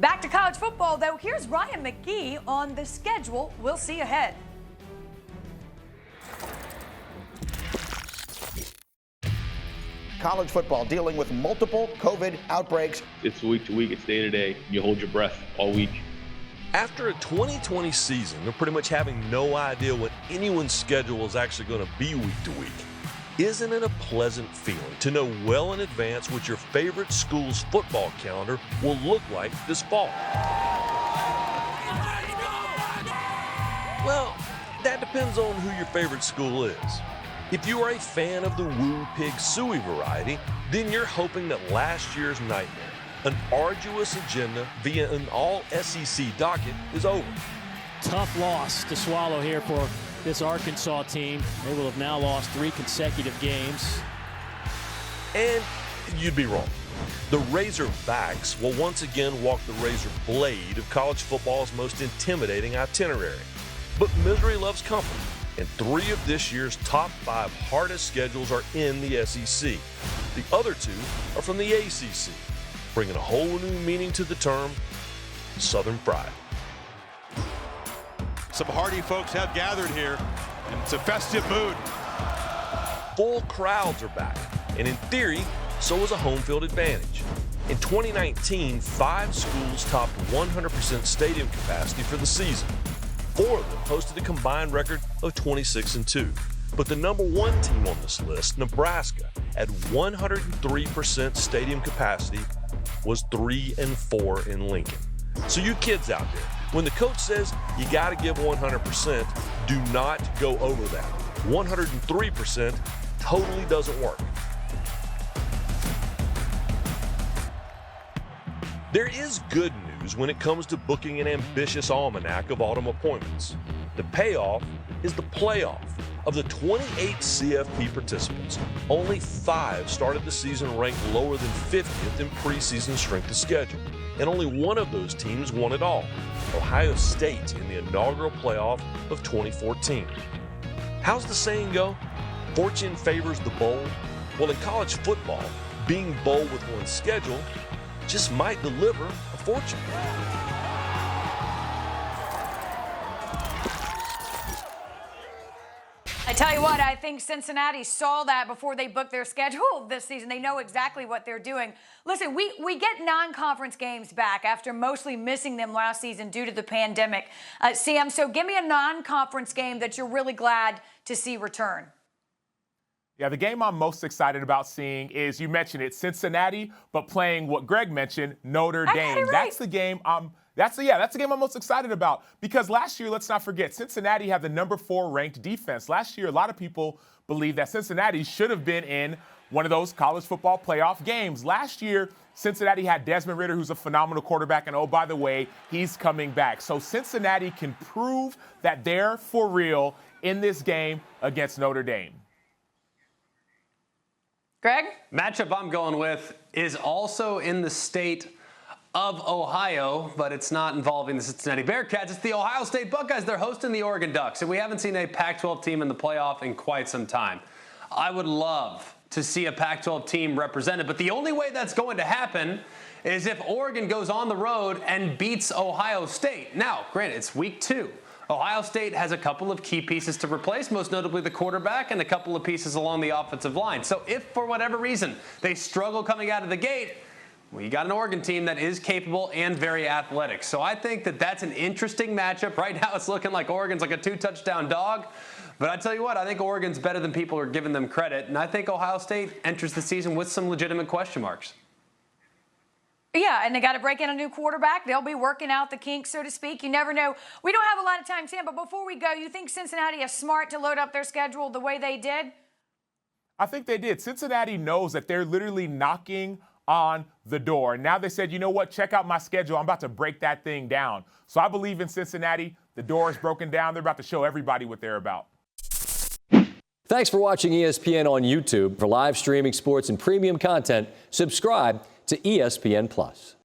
Back to college football, though. Here's Ryan McGee on the schedule we'll see ahead. College football dealing with multiple COVID outbreaks. It's week to week, it's day to day. You hold your breath all week. After a 2020 season of pretty much having no idea what anyone's schedule is actually going to be week to week, isn't it a pleasant feeling to know well in advance what your favorite school's football calendar will look like this fall? Well, that depends on who your favorite school is. If you are a fan of the Woo Pig Suey variety, then you're hoping that last year's nightmare, an arduous agenda via an all-SEC docket, is over. Tough loss to swallow here for this Arkansas team. They will have now lost 3 consecutive games. And you'd be wrong. The Razorbacks will once again walk the razor blade of college football's most intimidating itinerary. But misery loves company, and 3 of this year's top 5 hardest schedules are in the SEC. The other 2 are from the ACC, bringing a whole new meaning to the term Southern Pride. Some hardy folks have gathered here, and it's a festive mood. Full crowds are back, and in theory, so is a home field advantage. In 2019, 5 schools topped 100% stadium capacity for the season. 4 of them posted a combined record of 26-2. But the number 1 team on this list, Nebraska, at 103% stadium capacity, was 3-4 in Lincoln. So you kids out there, when the coach says you got to give 100%, do not go over that. 103% totally doesn't work. There is good news when it comes to booking an ambitious almanac of autumn appointments. The payoff is the playoff. Of the 28 CFP participants, only 5 started the season ranked lower than 50th in preseason strength of schedule, and only 1 of those teams won it all, Ohio State in the inaugural playoff of 2014. How's the saying go? Fortune favors the bold? Well, in college football, being bold with one's schedule just might deliver a fortune. I tell you what, I think Cincinnati saw that before they booked their schedule this season. They know exactly what they're doing. Listen, we get non-conference games back after mostly missing them last season due to the pandemic. Sam, so give me a non-conference game that you're really glad to see return. Yeah, the game I'm most excited about seeing is, you mentioned it, Cincinnati, but playing what Greg mentioned, Notre Dame. Right. That's the game That's the game I'm most excited about, because last year, let's not forget, Cincinnati had the number 4 ranked defense. Last year, a lot of people believe that Cincinnati should have been in one of those college football playoff games. Last year, Cincinnati had Desmond Ridder, who's a phenomenal quarterback, and oh, by the way, he's coming back. So Cincinnati can prove that they're for real in this game against Notre Dame. Greg? Matchup I'm going with is also in the state of Ohio, but it's not involving the Cincinnati Bearcats. It's the Ohio State Buckeyes. They're hosting the Oregon Ducks, and we haven't seen a Pac-12 team in the playoff in quite some time. I would love to see a Pac-12 team represented, but the only way that's going to happen is if Oregon goes on the road and beats Ohio State. Now, granted, it's week 2. Ohio State has a couple of key pieces to replace, most notably the quarterback and a couple of pieces along the offensive line. So if, for whatever reason, they struggle coming out of the gate, well, you got an Oregon team that is capable and very athletic. So I think that that's an interesting matchup. Right now it's looking like Oregon's like a 2-touchdown dog. But I tell you what, I think Oregon's better than people are giving them credit. And I think Ohio State enters the season with some legitimate question marks. Yeah, and they got to break in a new quarterback. They'll be working out the kinks, so to speak. You never know. We don't have a lot of time, Sam, but before we go, you think Cincinnati is smart to load up their schedule the way they did? I think they did. Cincinnati knows that they're literally knocking on the door. And now they said, you know what, check out my schedule. I'm about to break that thing down. So I believe in Cincinnati. The door is broken down. They're about to show everybody what they're about. Thanks for watching ESPN on YouTube. For live streaming sports and premium content, subscribe to ESPN+.